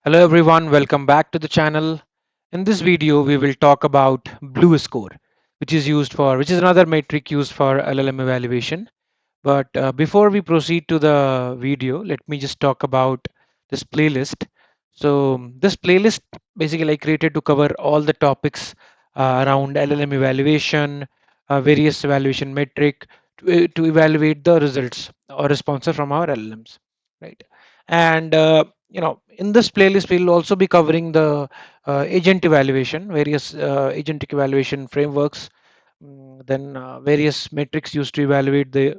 Hello everyone, welcome back to the channel. In this video, we will talk about BLEU Score, which is another metric used for LLM evaluation. But before we proceed to the video, let me just talk about this playlist. So this playlist basically I created to cover all the topics around LLM evaluation, various evaluation metric to evaluate the results or responses from our LLMs, right? And in this playlist, we'll also be covering the agent evaluation, various agentic evaluation frameworks, then various metrics used to evaluate the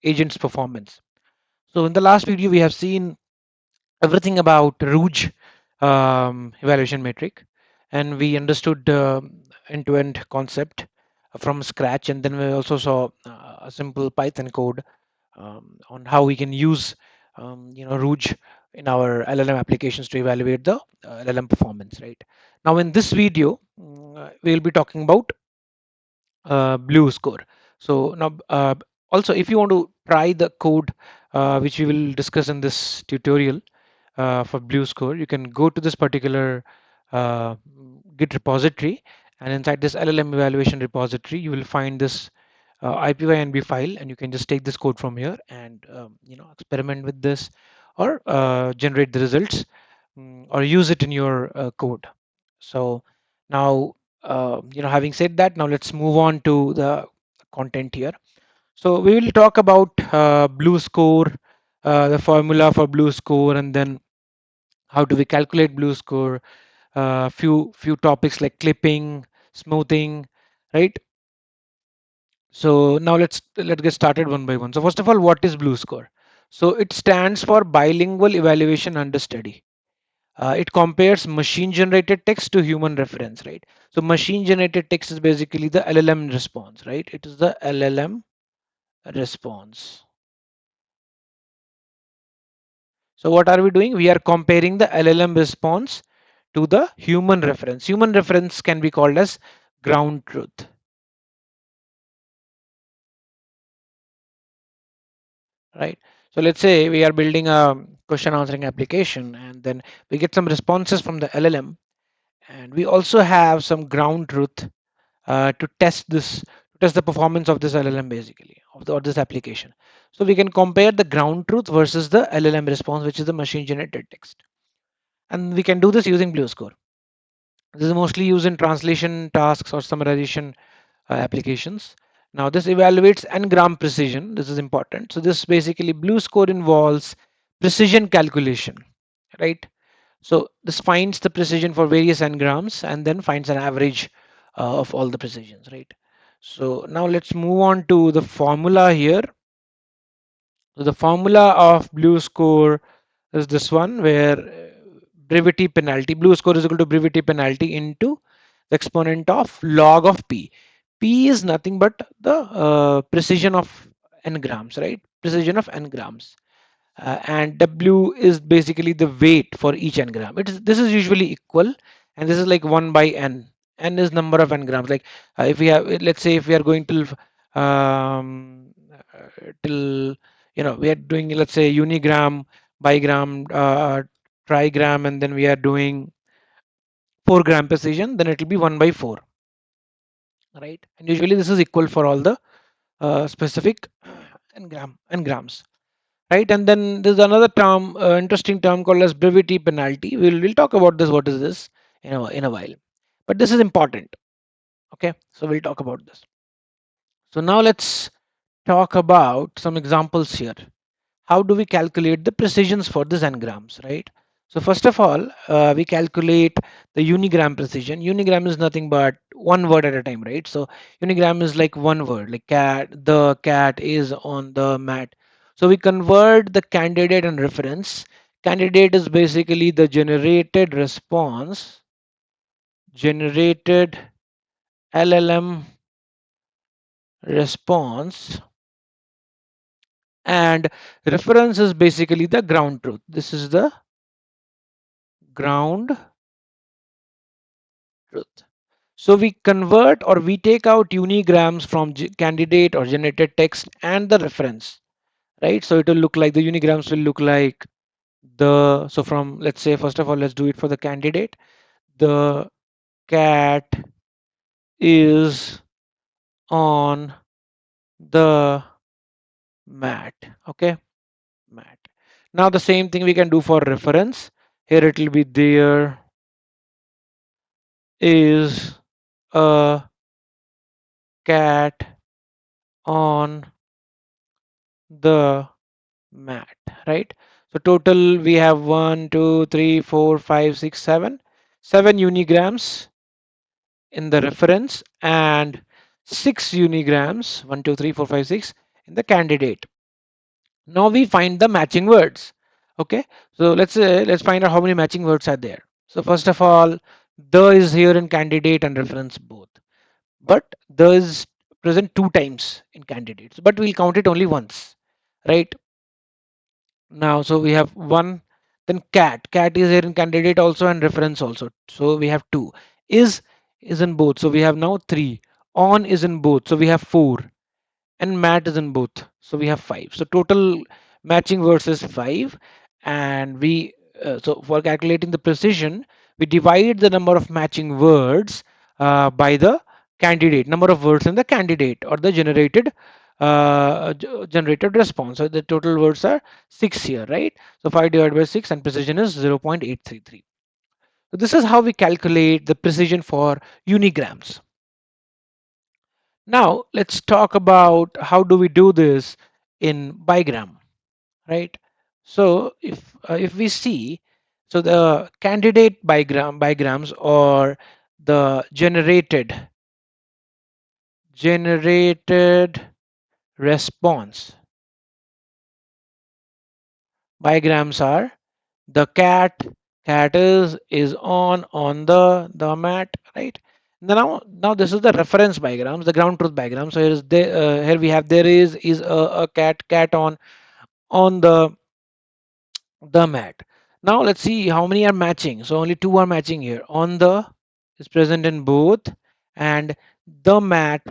agent's performance. So in the last video, we have seen everything about ROUGE evaluation metric, and we understood end-to-end concept from scratch, and then we also saw a simple Python code on how we can use ROUGE in our LLM applications to evaluate the LLM performance, right? Now in this video, we'll be talking about BLEU Score. So now, also, if you want to try the code which we will discuss in this tutorial for BLEU Score, you can go to this particular uh, Git repository, and inside this LLM evaluation repository, you will find this IPYNB file, and you can just take this code from here and experiment with this, or generate the results, or use it in your code. So now, having said that, now let's move on to the content here. So we will talk about BLEU Score, the formula for BLEU Score, and then how do we calculate BLEU Score. Few topics like clipping, smoothing, right? So now let's get started one by one. So first of all, what is BLEU Score? So it stands for Bilingual Evaluation Under Study. It compares machine generated text to human reference, right? So machine generated text is basically the LLM response, right? It is the LLM response. So what are we doing? We are comparing the LLM response to the human reference. Human reference can be called as ground truth, right? So let's say we are building a question answering application, and then we get some responses from the LLM, and we also have some ground truth to test the performance of this LLM, basically, or this application. So we can compare the ground truth versus the LLM response, which is the machine generated text, and we can do this using BLEU Score. This is mostly used in translation tasks or summarization applications. Now this evaluates n-gram precision. This is important. So this basically BLEU Score involves precision calculation, right? So this finds the precision for various n-grams and then finds an average of all the precisions, right? So now let's move on to the formula here. So the formula of BLEU Score is this one, where brevity penalty, BLEU Score is equal to brevity penalty into the exponent of log of p. P is nothing but the precision of n-grams, right? Precision of n-grams. And W is basically the weight for each n-gram. This is usually equal, and this is like 1 by n. N is number of n-grams. Like if we have, let's say, if we are going till we are doing, let's say, unigram, bigram, trigram, and then we are doing 4-gram precision, then it will be 1 by 4, right? And usually this is equal for all the specific n-grams, right? And then there's another term, interesting term called as brevity penalty. We'll talk about this. What is this in a while? But this is important. Okay, so we'll talk about this. So now let's talk about some examples here. How do we calculate the precisions for this n-grams, right? So first of all, we calculate the unigram precision. Unigram is nothing but one word at a time, right? So unigram is like one word, like the cat is on the mat. So we convert the candidate and reference. Candidate is basically the generated LLM response, and reference is basically the ground truth. This is the ground truth. So we convert, or we take out unigrams from candidate or generated text and the reference, right? So it will look like, the unigrams will look like So from, let's say, first of all, let's do it for the candidate. The cat is on the mat. Okay, mat. Now the same thing we can do for reference. Here it will be there is a cat on the mat, right? So total we have 7 unigrams in the reference and 6 unigrams, 1, 2, 3, 4, 5, 6 in the candidate. Now we find the matching words. Okay, so let's find out how many matching words are there. So first of all, the is here in candidate and reference both, but the is present 2 times in candidates, but we'll count it only once, right? Now, so we have one, then cat is here in candidate also and reference also. So we have two. Is in both. So we have now three. On is in both. So we have four. And mat is in both. So we have five. So total matching words is five. And so for calculating the precision, we divide the number of matching words by the candidate, number of words in the candidate or the generated response. So the total words are six here, right? So 5 divided by 6 and precision is 0.833. So this is how we calculate the precision for unigrams. Now let's talk about how do we do this in bigram, right? So if we see, so the candidate bigrams or the generated response bigrams are the cat is on the mat, right? Now this is the reference bigrams, the ground truth bigram. So here we have there is a cat on the mat. Now let's see how many are matching. So only two are matching here. On the is present in both and the mat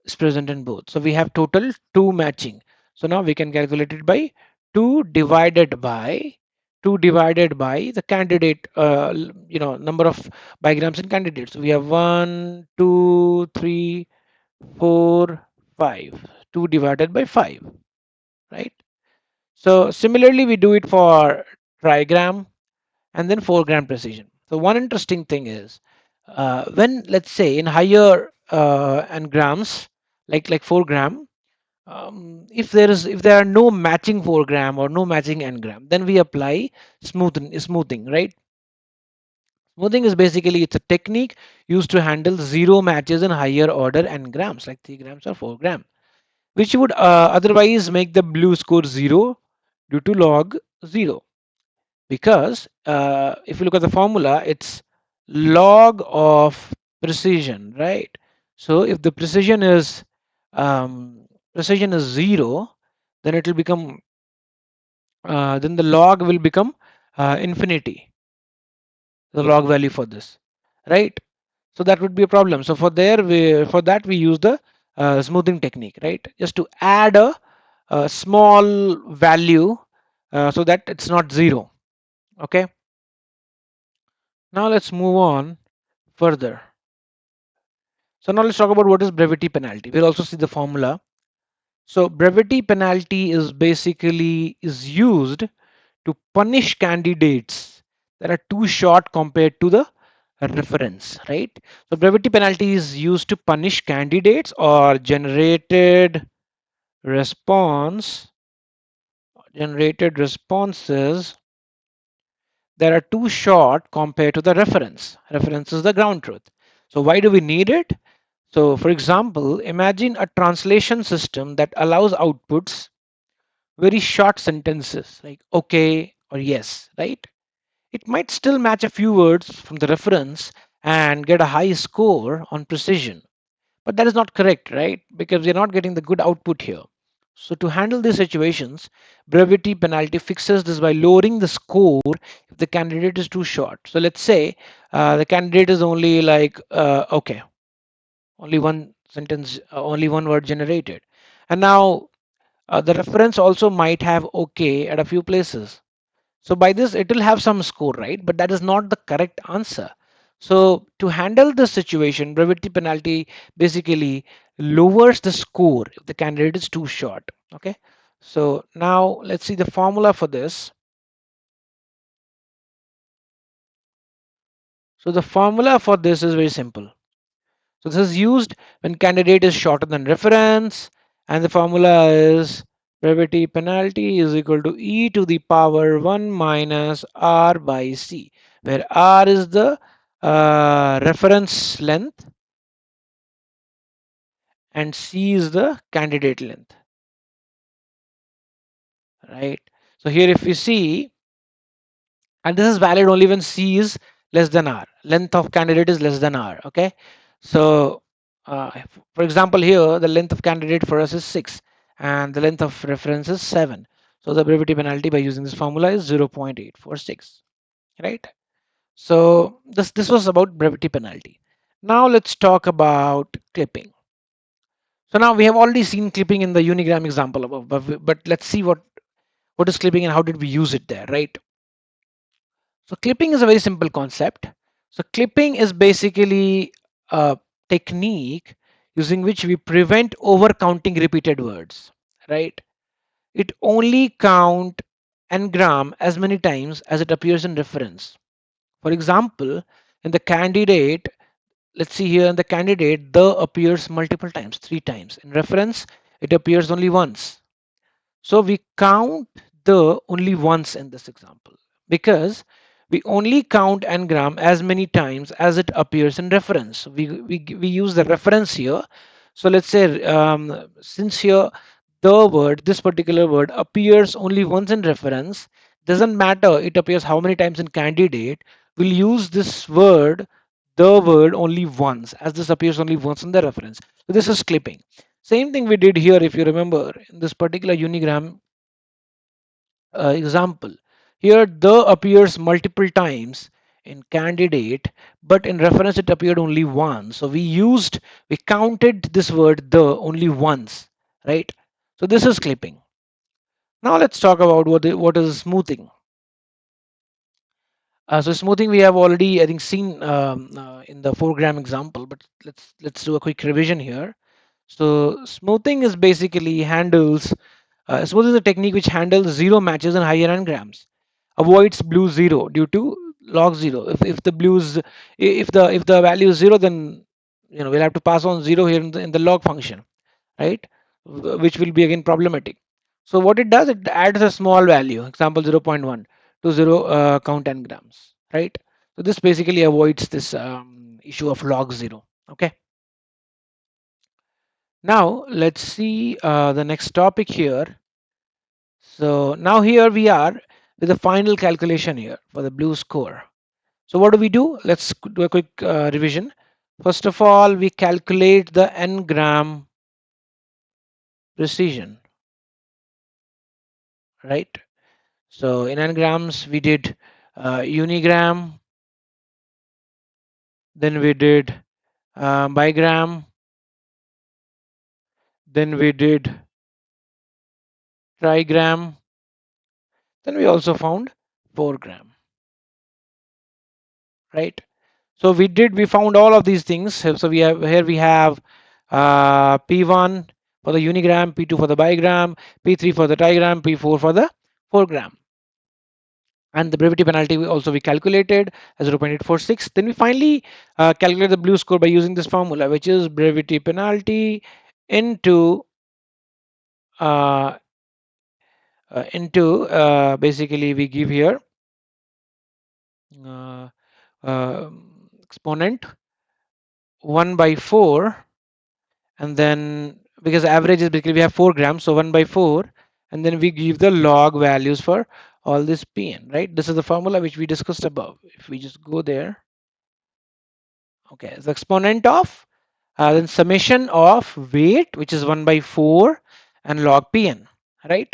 is present in both. So we have total two matching. So now we can calculate it by 2 divided by 2 divided by the candidate, number of bigrams in candidates. So we have 1, 2, 3, 4, 5. 2 divided by 5, right? So similarly, we do it for trigram and then foreground precision. So one interesting thing is when, let's say, in higher grams, like 4 gram, if there are no matching 4 gram or no matching n-gram, then we apply smoothing, right? Smoothing is basically it's a technique used to handle zero matches in higher order n-grams, like 3 grams or 4 gram, which would otherwise make the BLEU score zero due to log zero. Because if you look at the formula, it's log of precision, right? So if the precision is zero, then it will become then the log will become infinity, the log value for this, right? So that would be a problem. So for that we use the smoothing technique, right? Just to add a small value so that it's not zero. Okay. Now let's move on further. So now let's talk about what is brevity penalty. We'll also see the formula. So brevity penalty is used to punish candidates that are too short compared to the reference, right? So brevity penalty is used to punish candidates or response generated responses that are too short compared to the reference. Reference is the ground truth. So why do we need it? So for example, imagine a translation system that allows outputs very short sentences like okay or yes, right? It might still match a few words from the reference and get a high score on precision. But that is not correct, right? Because we're not getting the good output here. So to handle these situations, brevity penalty fixes this by lowering the score if the candidate is too short. So let's say the candidate is only like okay, only one sentence, only one word generated. And now the reference also might have okay at a few places. So by this, it will have some score, right? But that is not the correct answer. So to handle this situation, brevity penalty basically lowers the score if the candidate is too short. Okay. So now let's see the formula for this. So the formula for this is very simple. So this is used when candidate is shorter than reference, and the formula is brevity penalty is equal to e to the power 1 minus r by c, where r is the reference length and c is the candidate length, right? So here if you see, and this is valid only when c is less than r, length of candidate is less than r. Okay, so for example here the length of candidate for us is 6 and the length of reference is 7, so the brevity penalty by using this formula is 0.846, right? So this was about brevity penalty. Now let's talk about clipping. So now we have already seen clipping in the unigram example above, but let's see what is clipping and how did we use it there, right? So clipping is a very simple concept. So clipping is basically a technique using which we prevent overcounting repeated words, right? It only count n-gram as many times as it appears in reference. For example, in the candidate, let's see here in the candidate, the appears multiple times, 3 times. In reference, it appears only once. So we count the only once in this example because we only count n-gram as many times as it appears in reference. We use the reference here. So let's say since here this particular word appears only once in reference, doesn't matter it appears how many times in candidate, we'll use this word, the word only once, as this appears only once in the reference. So this is clipping. Same thing we did here, if you remember, in this particular unigram example. Here, the appears multiple times in candidate, but in reference it appeared only once. So we counted this word the only once, right? So this is clipping. Now let's talk about what is smoothing. So smoothing we have already, I think, seen in the foreground example, but let's do a quick revision here. So smoothing is basically handles smoothing is a technique which handles zero matches and higher n-grams, avoids BLEU zero due to log zero. If the blues if the value is zero, then we'll have to pass on zero here in the log function, right? Which will be again problematic. So what it does, it adds a small value, example 0.1 to 0 count n-grams, right? So this basically avoids this issue of log zero. Okay. Now let's see the next topic here. So now here we are with the final calculation here for the BLEU score. So what do we do? Let's do a quick revision. First of all, we calculate the n-gram precision, right? So in n-grams, we did unigram, then we did bigram, then we did trigram, then we also found 4-gram, right? So we found all of these things. So we have P1 for the unigram, P2 for the bigram, P3 for the trigram, P4 for the 4-gram. And the brevity penalty we calculated as 0.846. Then we finally calculate the BLEU score by using this formula, which is brevity penalty into uh, basically we give here uh, exponent 1 by 4, and then because average is basically we have 4 grams, so 1 by 4, and then we give the log values for all this pn, right? This is the formula which we discussed above. If we just go there, okay, the exponent of then summation of weight, which is 1 by 4, and log pn, right?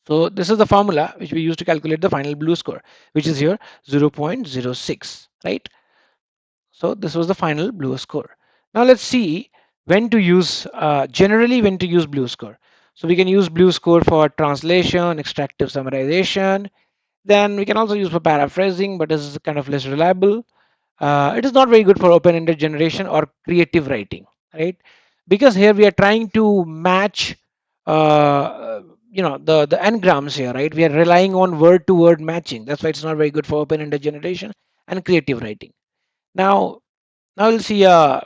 So this is the formula which we use to calculate the final BLEU score, which is here 0.06, right? So this was the final BLEU score. Now let's see when to use generally when to use BLEU score. So we can use BLEU Score for translation, extractive summarization. Then we can also use for paraphrasing, but this is kind of less reliable. It is not very good for open-ended generation or creative writing, right? Because here we are trying to match, the n-grams here, right? We are relying on word-to-word matching. That's why it's not very good for open-ended generation and creative writing. Now, now we'll see a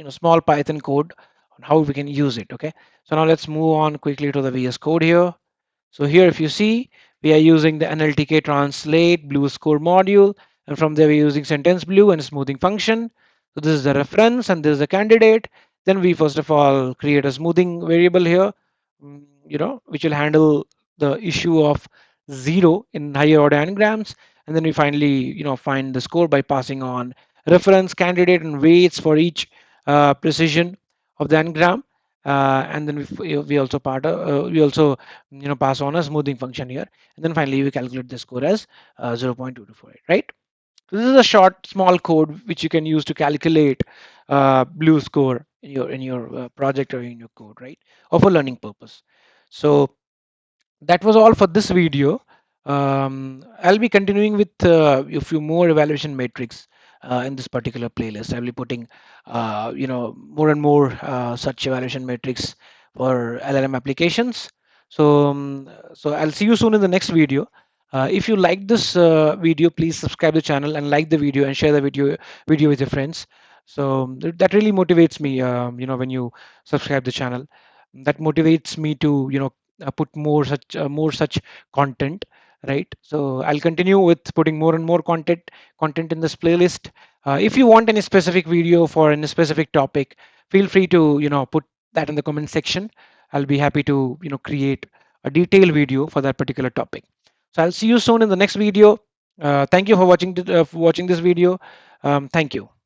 small Python code on how we can use it. Okay, so now let's move on quickly to the VS Code here. So here, if you see, we are using the NLTK translate BLEU Score module, and from there we're using sentence BLEU and smoothing function. So this is the reference and this is the candidate. Then we first of all create a smoothing variable here, which will handle the issue of zero in higher order n-grams. And then we finally, find the score by passing on reference, candidate, and weights for each precision of the n-gram. And then we also we also pass on a smoothing function here, and then finally we calculate the score as 0.2248, right? So this is a short small code which you can use to calculate BLEU Score in your project or in your code, right, or for learning purpose. So that was all for this video. I'll be continuing with a few more evaluation metrics in this particular playlist. I'll be putting, more and more such evaluation metrics for LLM applications. So I'll see you soon in the next video. If you like this video, please subscribe the channel and like the video and share the video with your friends. So that really motivates me. When you subscribe the channel, that motivates me to put more such content, right? So I'll continue with putting more and more content in this playlist. If you want any specific video for any specific topic, feel free to put that in the comment section. I'll be happy to create a detailed video for that particular topic. So I'll see you soon in the next video. Thank you for watching this video. Thank you.